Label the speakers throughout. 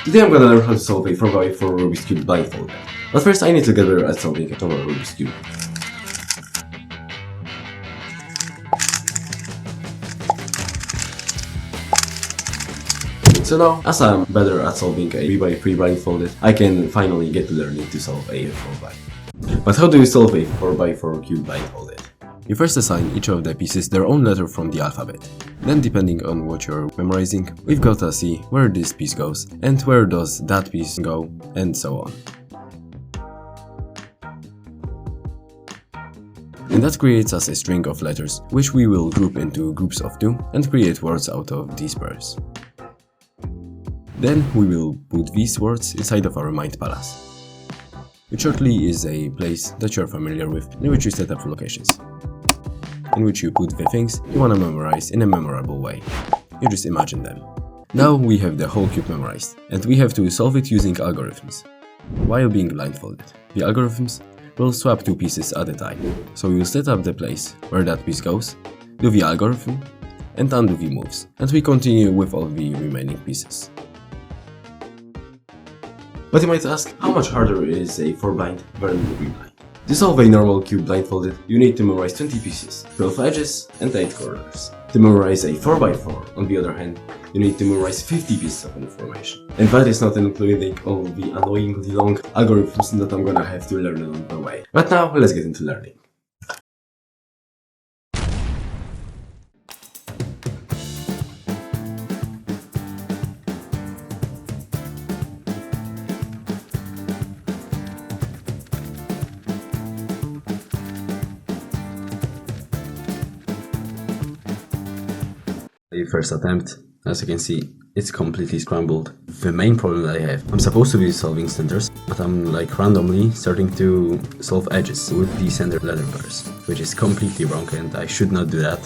Speaker 1: Today I'm gonna learn how to solve a 4x4 Rubik's Cube blindfolded. But first I need to get better at solving a normal Rubik's Cube. So now, as I'm better at solving a 3x3 blindfolded, I can finally get to learning to solve a 4x. But how do you solve a 4x4 cube blindfolded? You first assign each of the pieces their own letter from the alphabet. Then, depending on what you're memorizing, we've got to see where this piece goes, and where does that piece go, and so on. And that creates us a string of letters, which we will group into groups of 2 and create words out of these pairs. Then we will put these words inside of our mind palace, which shortly is a place that you're familiar with, in which you set up locations, in which you put the things you want to memorize in a memorable way. You just imagine them. Now we have the whole cube memorized, and we have to solve it using algorithms, while being blindfolded. The algorithms will swap 2 pieces at a time, so we will set up the place where that piece goes, do the algorithm, and undo the moves, and we continue with all the remaining pieces. But you might ask, how much harder is a 4 blind than a 3 blind? To solve a normal cube blindfolded, you need to memorize 20 pieces, 12 edges, and 8 corners. To memorize a 4x4, on the other hand, you need to memorize 50 pieces of information. And that is not including all the annoyingly long algorithms that I'm gonna have to learn along the way. But now, let's get into learning. The first attempt, as you can see, it's completely scrambled. The main problem that I have, I'm supposed to be solving centers, but I'm like randomly starting to solve edges with the center letter pairs, which is completely wrong and I should not do that.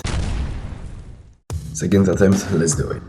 Speaker 1: Second attempt, let's do it.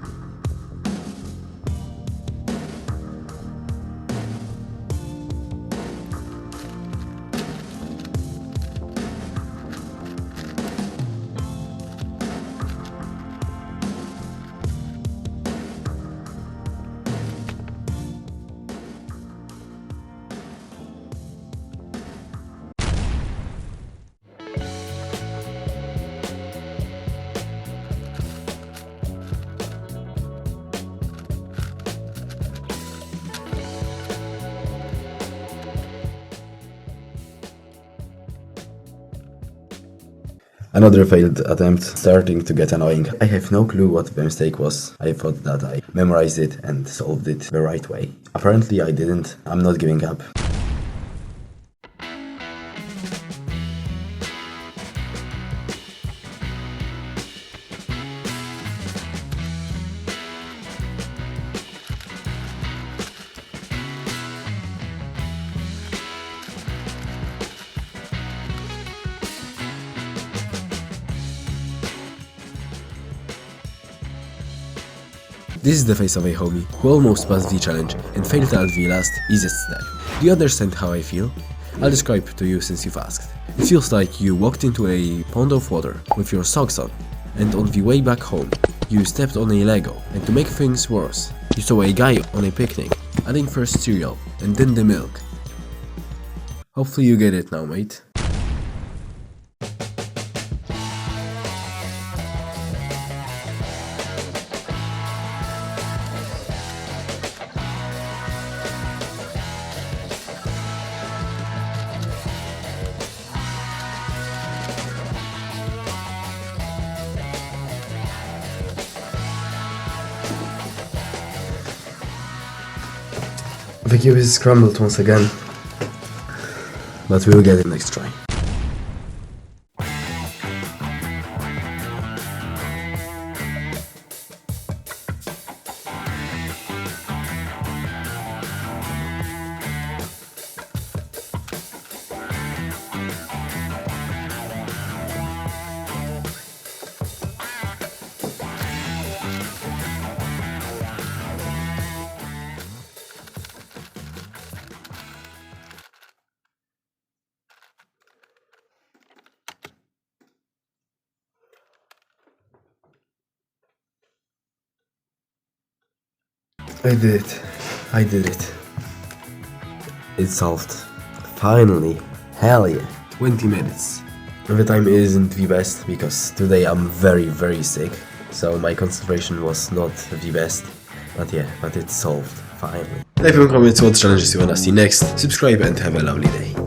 Speaker 1: Another failed attempt, starting to get annoying. I have no clue what the mistake was. I thought that I memorized it and solved it the right way. Apparently I didn't. I'm not giving up. This is the face of a homie who almost passed the challenge and failed at the last easiest step. Do you understand how I feel? I'll describe it to you since you've asked. It feels like you walked into a pond of water with your socks on, and on the way back home, you stepped on a Lego, and to make things worse, you saw a guy on a picnic, adding first cereal and then the milk. Hopefully you get it now, mate. The cube is scrambled once again, but we'll get it next try. I did it. I did it. It's solved. Finally. Hell yeah. 20 minutes. The time isn't the best because today I'm very sick. So my concentration was not the best. But yeah, but it's solved. Finally. Leave in the comments what challenges you wanna see next. Subscribe and have a lovely day.